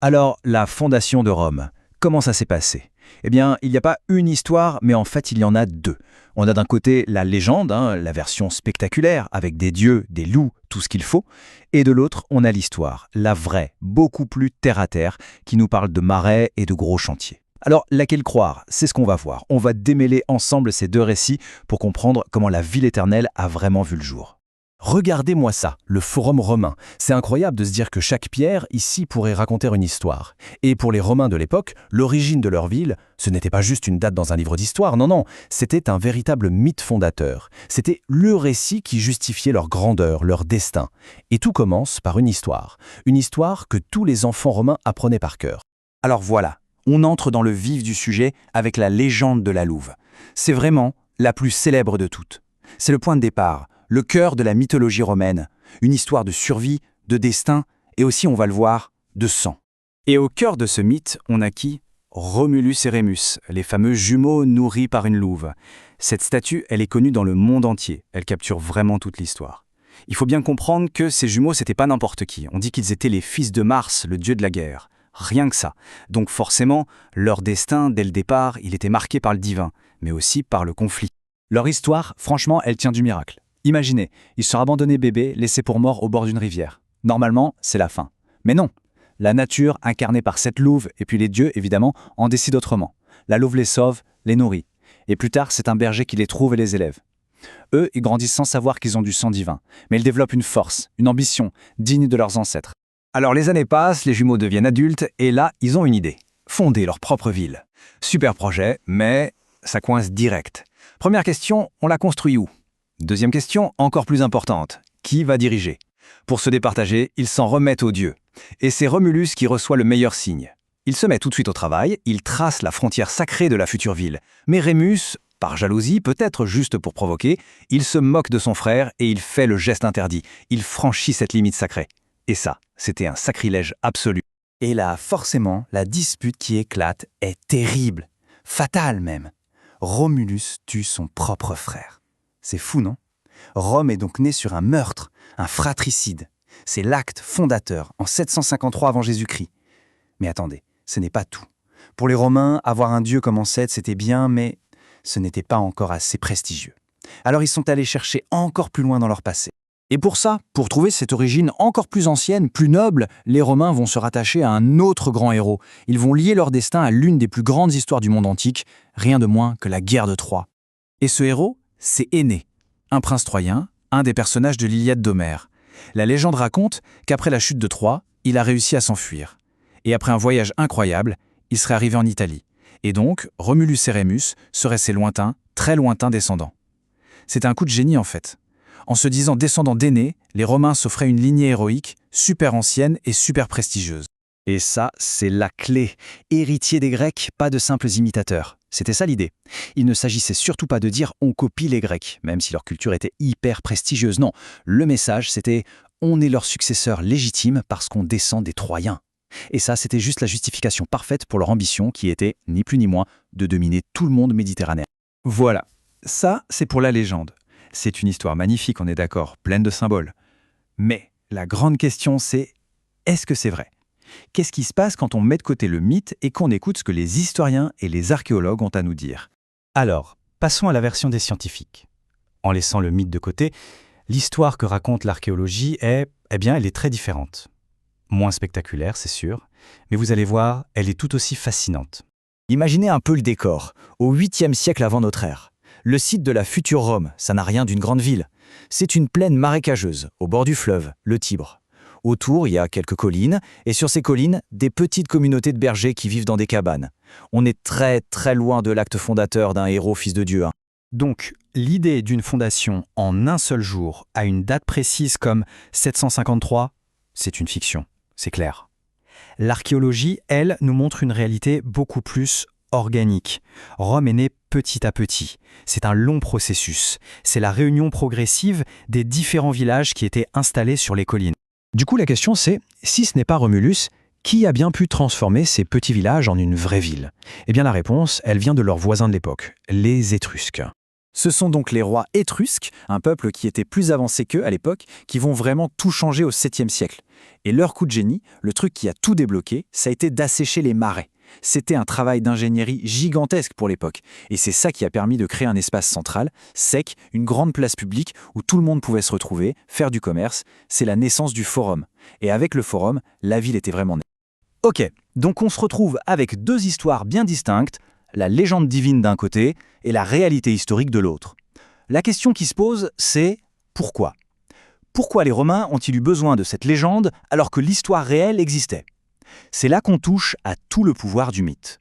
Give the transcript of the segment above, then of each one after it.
Alors, la fondation de Rome, comment ça s'est passé? Eh bien, il n'y a pas une histoire, mais en fait, il y en a deux. On a d'un côté la légende, la version spectaculaire, avec des dieux, des loups, tout ce qu'il faut, et de l'autre, on a l'histoire, la vraie, beaucoup plus terre-à-terre, qui nous parle de marais et de gros chantiers. Alors, laquelle croire? C'est ce qu'on va voir. On va démêler ensemble ces deux récits pour comprendre comment la ville éternelle a vraiment vu le jour. Regardez-moi ça, le Forum romain. C'est incroyable de se dire que chaque pierre ici pourrait raconter une histoire. Et pour les Romains de l'époque, l'origine de leur ville, ce n'était pas juste une date dans un livre d'histoire, non, non, c'était un véritable mythe fondateur. C'était le récit qui justifiait leur grandeur, leur destin. Et tout commence par une histoire que tous les enfants romains apprenaient par cœur. Alors voilà, on entre dans le vif du sujet avec la légende de la Louve. C'est vraiment la plus célèbre de toutes. C'est le point de départ, le cœur de la mythologie romaine, une histoire de survie, de destin et aussi, on va le voir, de sang. Et au cœur de ce mythe, on a qui? Romulus et Rémus, les fameux jumeaux nourris par une louve. Cette statue, elle est connue dans le monde entier, elle capture vraiment toute l'histoire. Il faut bien comprendre que ces jumeaux, c'était pas n'importe qui. On dit qu'ils étaient les fils de Mars, le dieu de la guerre. Rien que ça. Donc forcément, leur destin, dès le départ, il était marqué par le divin, mais aussi par le conflit. Leur histoire, franchement, elle tient du miracle. Imaginez, ils sont abandonnés bébés, laissés pour morts au bord d'une rivière. Normalement, c'est la fin. Mais non, la nature, incarnée par cette louve, et puis les dieux, évidemment, en décident autrement. La louve les sauve, les nourrit. Et plus tard, c'est un berger qui les trouve et les élève. Eux, ils grandissent sans savoir qu'ils ont du sang divin. Mais ils développent une force, une ambition, digne de leurs ancêtres. Alors les années passent, les jumeaux deviennent adultes, et là, ils ont une idée. Fonder leur propre ville. Super projet, mais ça coince direct. Première question, on la construit où? Deuxième question, encore plus importante. Qui va diriger? Pour se départager, ils s'en remettent aux dieux. Et c'est Romulus qui reçoit le meilleur signe. Il se met tout de suite au travail, il trace la frontière sacrée de la future ville. Mais Rémus, par jalousie, peut-être juste pour provoquer, il se moque de son frère et il fait le geste interdit. Il franchit cette limite sacrée. Et ça, c'était un sacrilège absolu. Et là, forcément, la dispute qui éclate est terrible, fatale même. Romulus tue son propre frère. C'est fou, non? Rome est donc née sur un meurtre, un fratricide. C'est l'acte fondateur, en 753 avant Jésus-Christ. Mais attendez, ce n'est pas tout. Pour les Romains, avoir un dieu comme ancêtre, c'était bien, mais ce n'était pas encore assez prestigieux. Alors ils sont allés chercher encore plus loin dans leur passé. Et pour ça, pour trouver cette origine encore plus ancienne, plus noble, les Romains vont se rattacher à un autre grand héros. Ils vont lier leur destin à l'une des plus grandes histoires du monde antique, rien de moins que la guerre de Troie. Et ce héros, c'est Énée, un prince troyen, un des personnages de l'Iliade d'Homère. La légende raconte qu'après la chute de Troie, il a réussi à s'enfuir. Et après un voyage incroyable, il serait arrivé en Italie. Et donc, Romulus et Rémus seraient ses lointains, très lointains descendants. C'est un coup de génie en fait. En se disant descendants d'Énée, les Romains s'offraient une lignée héroïque, super ancienne et super prestigieuse. Et ça, c'est la clé. Héritier des Grecs, pas de simples imitateurs. C'était ça l'idée. Il ne s'agissait surtout pas de dire « on copie les Grecs », même si leur culture était hyper prestigieuse. Non, le message c'était « on est leur successeur légitime parce qu'on descend des Troyens ». Et ça, c'était juste la justification parfaite pour leur ambition qui était, ni plus ni moins, de dominer tout le monde méditerranéen. Voilà, ça c'est pour la légende. C'est une histoire magnifique, on est d'accord, pleine de symboles. Mais la grande question c'est, est-ce que c'est vrai? Qu'est-ce qui se passe quand on met de côté le mythe et qu'on écoute ce que les historiens et les archéologues ont à nous dire? Alors, passons à la version des scientifiques. En laissant le mythe de côté, l'histoire que raconte l'archéologie elle est très différente. Moins spectaculaire, c'est sûr, mais vous allez voir, elle est tout aussi fascinante. Imaginez un peu le décor, au 8e siècle avant notre ère. Le site de la future Rome, ça n'a rien d'une grande ville. C'est une plaine marécageuse, au bord du fleuve, le Tibre. Autour, il y a quelques collines, et sur ces collines, des petites communautés de bergers qui vivent dans des cabanes. On est très très loin de l'acte fondateur d'un héros fils de Dieu. Donc, l'idée d'une fondation en un seul jour, à une date précise comme 753, c'est une fiction, c'est clair. L'archéologie, elle, nous montre une réalité beaucoup plus organique. Rome est née petit à petit. C'est un long processus. C'est la réunion progressive des différents villages qui étaient installés sur les collines. Du coup, la question c'est, si ce n'est pas Romulus, qui a bien pu transformer ces petits villages en une vraie ville? Eh bien la réponse, elle vient de leurs voisins de l'époque, les Étrusques. Ce sont donc les rois étrusques, un peuple qui était plus avancé qu'eux à l'époque, qui vont vraiment tout changer au 7e siècle. Et leur coup de génie, le truc qui a tout débloqué, ça a été d'assécher les marais. C'était un travail d'ingénierie gigantesque pour l'époque. Et c'est ça qui a permis de créer un espace central, sec, une grande place publique où tout le monde pouvait se retrouver, faire du commerce. C'est la naissance du forum. Et avec le forum, la ville était vraiment née. Ok, donc on se retrouve avec deux histoires bien distinctes, la légende divine d'un côté et la réalité historique de l'autre. La question qui se pose, c'est pourquoi ? Pourquoi les Romains ont-ils eu besoin de cette légende alors que l'histoire réelle existait ? C'est là qu'on touche à tout le pouvoir du mythe.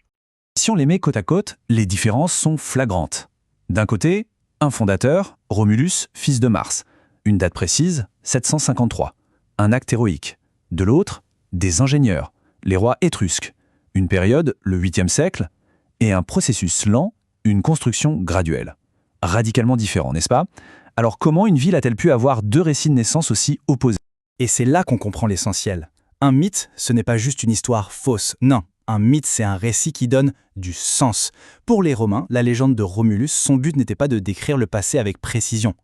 Si on les met côte à côte, les différences sont flagrantes. D'un côté, un fondateur, Romulus, fils de Mars. Une date précise, 753. Un acte héroïque. De l'autre, des ingénieurs, les rois étrusques. Une période, le 8e siècle, et un processus lent, une construction graduelle. Radicalement différent, n'est-ce pas ? Alors comment une ville a-t-elle pu avoir deux récits de naissance aussi opposés ? Et c'est là qu'on comprend l'essentiel. Un mythe, ce n'est pas juste une histoire fausse, non. Un mythe, c'est un récit qui donne du sens. Pour les Romains, la légende de Romulus, son but n'était pas de décrire le passé avec précision.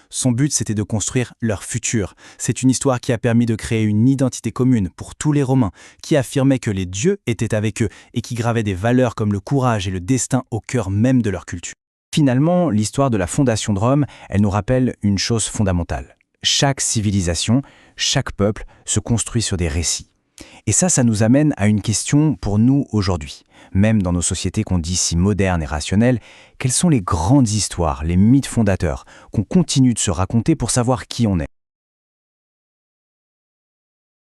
Son but, c'était de construire leur futur. C'est une histoire qui a permis de créer une identité commune pour tous les Romains, qui affirmait que les dieux étaient avec eux et qui gravaient des valeurs comme le courage et le destin au cœur même de leur culture. Finalement, l'histoire de la fondation de Rome, elle nous rappelle une chose fondamentale. Chaque civilisation, chaque peuple se construit sur des récits. Et ça nous amène à une question pour nous aujourd'hui. Même dans nos sociétés qu'on dit si modernes et rationnelles, quelles sont les grandes histoires, les mythes fondateurs qu'on continue de se raconter pour savoir qui on est ?